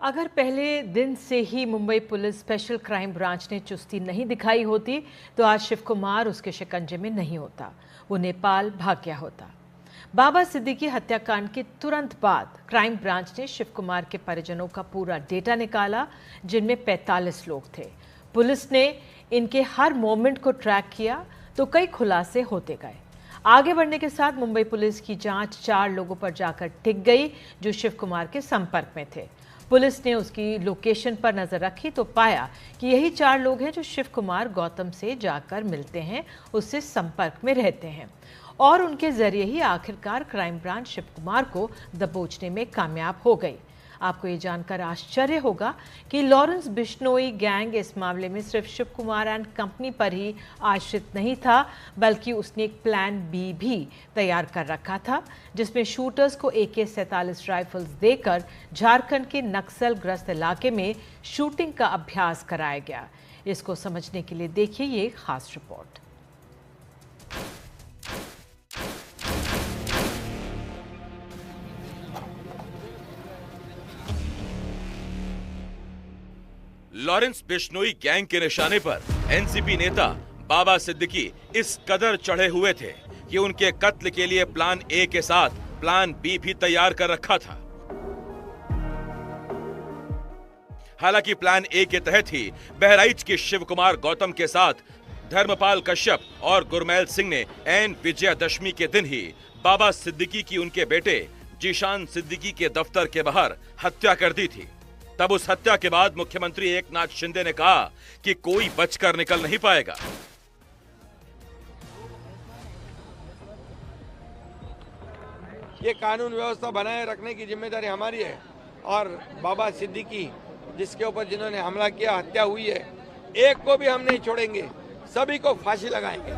अगर पहले दिन से ही Mumbai police special crime branch ने चुस्ती नहीं दिखाई होती तो आज शिव कुमार उसके शिकंजे में नहीं होता, वो नेपाल भाग गया होता। बाबा सिद्दीकी हत्याकांड के तुरंत बाद क्राइम ब्रांच ने शिव कुमार के परिजनों का पूरा डेटा निकाला, जिनमें 45 लोग थे। पुलिस ने इनके हर मोमेंट को ट्रैक किया तो कई खुलासे होते गए। आगे बढ़ने के साथ मुंबई पुलिस की जांच 4 लोगों पर जाकर टिक गई जो शिव कुमार के संपर्क में थे। पुलिस ने उसकी लोकेशन पर नजर रखी तो पाया कि यही 4 लोग हैं जो शिव कुमार गौतम से जाकर मिलते हैं, उससे संपर्क में रहते हैं और उनके जरिए ही आखिरकार क्राइम ब्रांच शिव कुमार को दबोचने में कामयाब हो गई। आपको ये जानकर आश्चर्य होगा कि लॉरेंस बिश्नोई गैंग इस मामले में सिर्फ शिव कुमार एंड कंपनी पर ही आश्रित नहीं था, बल्कि उसने एक प्लान बी भी तैयार कर रखा था, जिसमें शूटर्स को AK-47 राइफल्स देकर झारखंड के नक्सल ग्रस्त इलाके में शूटिंग का अभ्यास कराया गया। इसको समझने के लिए देखिए ये खास रिपोर्ट। लॉरेंस बिश्नोई गैंग के निशाने पर एनसीपी नेता बाबा सिद्दीकी इस कदर चढ़े हुए थे कि उनके कत्ल के लिए प्लान ए के साथ प्लान बी भी तैयार कर रखा था। हालांकि प्लान ए के तहत ही बहराइच के शिव कुमार गौतम के साथ धर्मपाल कश्यप और गुरमैल सिंह ने ऐन विजयादशमी के दिन ही बाबा सिद्दीकी की उनके बेटे जीशान सिद्दीकी के दफ्तर के बाहर हत्या कर दी थी। तब उस हत्या के बाद मुख्यमंत्री एकनाथ शिंदे ने कहा कि कोई बचकर निकल नहीं पाएगा। ये कानून व्यवस्था बनाए रखने की जिम्मेदारी हमारी है और बाबा सिद्दीकी जिसके ऊपर जिन्होंने हमला किया, हत्या हुई है, एक को भी हम नहीं छोड़ेंगे, सभी को फांसी लगाएंगे।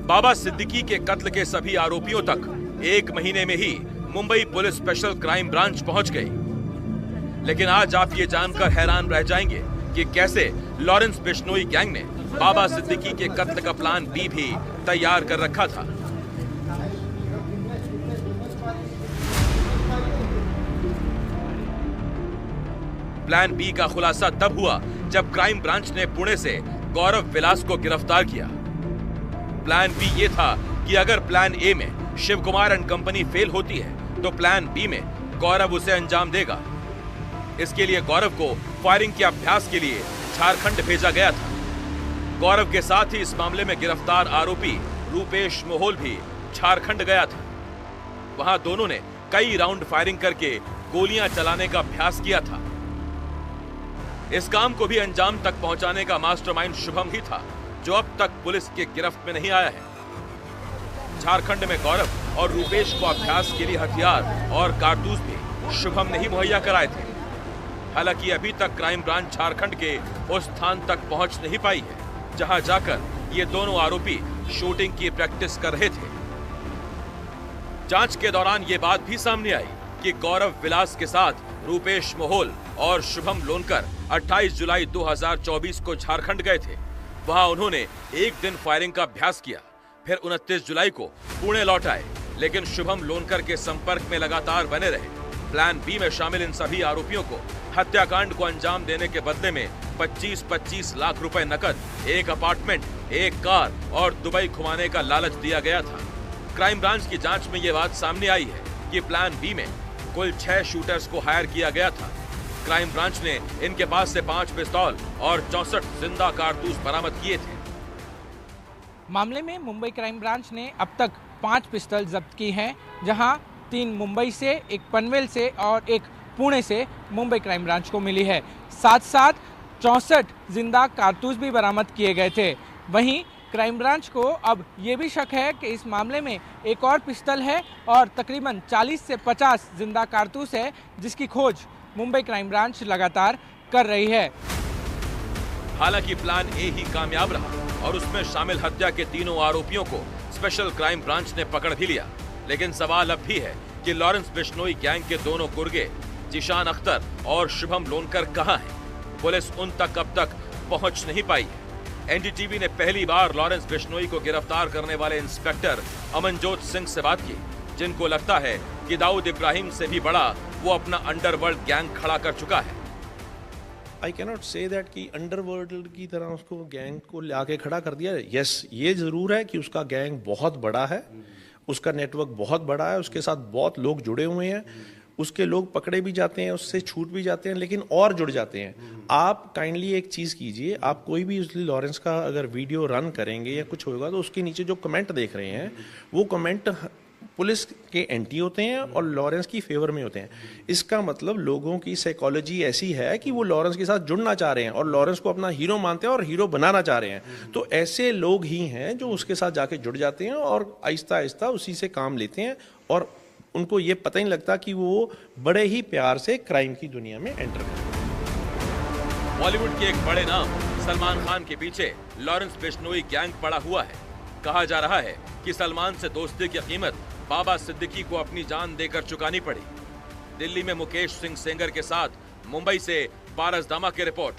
बाबा सिद्दीकी के कत्ल के सभी आरोपियों तक 1 महीने में ही Mumbai police special crime branch पहुंच गई। लेकिन आज आप ये जानकर हैरान रह जाएंगे कि कैसे लॉरेंस बिश्नोई गैंग ने बाबा सिद्दीकी के कत्ल का प्लान बी भी तैयार कर रखा था। प्लान बी का खुलासा तब हुआ जब क्राइम ब्रांच ने पुणे से गौरव विलास को गिरफ्तार किया। प्लान बी ये था कि अगर प्लान ए में Shiv Kumar and company fail होती है तो प्लान बी में गौरव उसे अंजाम देगा। इसके लिए गौरव को फायरिंग के अभ्यास के लिए झारखंड भेजा गया था। गौरव के साथ ही इस मामले में गिरफ्तार आरोपी रूपेश मोहोल भी झारखंड गया था। वहां दोनों ने कई राउंड फायरिंग करके गोलियां चलाने का अभ्यास किया था। इस काम को भी अंजाम तक पहुंचाने का मास्टरमाइंड शुभम ही था, जो अब तक पुलिस के गिरफ्त में नहीं आया है। झारखंड में गौरव और रूपेश को अभ्यास के लिए हथियार और कारतूस भी शुभम ने ही मुहैया कराए थे। हालांकि अभी तक क्राइम ब्रांच झारखंड के उस स्थान तक पहुंच नहीं पाई है जहां जाकर ये दोनों आरोपी शूटिंग की प्रैक्टिस कर रहे थे। जांच के दौरान ये बात भी सामने आई कि गौरव विलास के साथ रूपेश मोहोल और शुभम लोनकर 28 जुलाई 2024 को झारखंड गए थे। वहां उन्होंने एक दिन फायरिंग का अभ्यास किया, फिर 29 जुलाई को पुणे लौट आए, लेकिन शुभम लोनकर के संपर्क में लगातार बने रहे। प्लान बी में शामिल इन सभी आरोपियों को हत्याकांड को अंजाम देने के बदले में 25-25 लाख रुपए नकद, एक अपार्टमेंट, एक कार और दुबई घुमाने का लालच दिया गया था। क्राइम ब्रांच की जांच में ये बात सामने आई है कि प्लान बी में कुल 6 शूटर्स को हायर किया गया था। क्राइम ब्रांच ने इनके पास से 5 पिस्तौल और 64 जिंदा कारतूस बरामद किए थे। मामले में मुंबई क्राइम ब्रांच ने अब तक 5 पिस्तौल जब्त की हैं, जहां 3 मुंबई से, एक पनवेल से और एक पुणे से मुंबई क्राइम ब्रांच को मिली है। साथ साथ 64 जिंदा कारतूस भी बरामद किए गए थे। वहीं क्राइम ब्रांच को अब ये भी शक है कि इस मामले में एक और पिस्तौल है और तकरीबन 40 से 50 जिंदा कारतूस है, जिसकी खोज मुंबई क्राइम ब्रांच लगातार कर रही है। हालांकि प्लान ए ही कामयाब रहा और उसमें शामिल हत्या के तीनों आरोपियों को स्पेशल क्राइम ब्रांच ने पकड़ भी लिया। लेकिन सवाल अब भी है कि लॉरेंस बिश्नोई गैंग के दोनों गुर्गे जीशान अख्तर और शुभम लोनकर कहां हैं? पुलिस उन तक अब तक पहुंच नहीं पाई है। एनडीटीवी ने पहली बार लॉरेंस बिश्नोई को गिरफ्तार करने वाले इंस्पेक्टर अमनजोत सिंह से बात की, जिनको लगता है कि दाऊद इब्राहिम से भी बड़ा वो अपना अंडरवर्ल्ड गैंग खड़ा कर चुका है। आई कैनॉट से दैट कि अंडरवर्ल्ड की तरह उसको गैंग को लाके खड़ा कर दिया। यस, ये ज़रूर है कि उसका गैंग बहुत बड़ा है, उसका नेटवर्क बहुत बड़ा है, उसके साथ बहुत लोग जुड़े हुए हैं, उसके लोग पकड़े भी जाते हैं, उससे छूट भी जाते हैं, लेकिन और जुड़ जाते हैं। आप काइंडली एक चीज़ कीजिए, आप कोई भी उसली लॉरेंस का अगर वीडियो रन करेंगे या कुछ होगा तो उसके नीचे जो कमेंट देख रहे हैं वो कमेंट पुलिस के एंटी होते हैं और लॉरेंस की फेवर में होते हैं। इसका मतलब लोगों की साइकोलॉजी ऐसी है कि वो लॉरेंस के साथ जुड़ना चाह रहे हैं और लॉरेंस को अपना हीरो मानते हैं और हीरो बनाना चाह रहे हैं। तो ऐसे लोग ही हैं जो उसके साथ जाके जुड़ जाते हैं और आहिस्ता आहिस्ता उसी से काम लेते हैं और उनको ये पता ही नहीं लगता कि वो बड़े ही प्यार से क्राइम की दुनिया में एंटर करें। बॉलीवुड के एक बड़े नाम सलमान खान के पीछे लॉरेंस बिश्नोई गैंग पड़ा हुआ है। कहा जा रहा है कि सलमान से दोस्ती की कीमत बाबा सिद्दीकी को अपनी जान देकर चुकानी पड़ी। दिल्ली में मुकेश सिंह सेंगर के साथ मुंबई से पारस दामा की रिपोर्ट।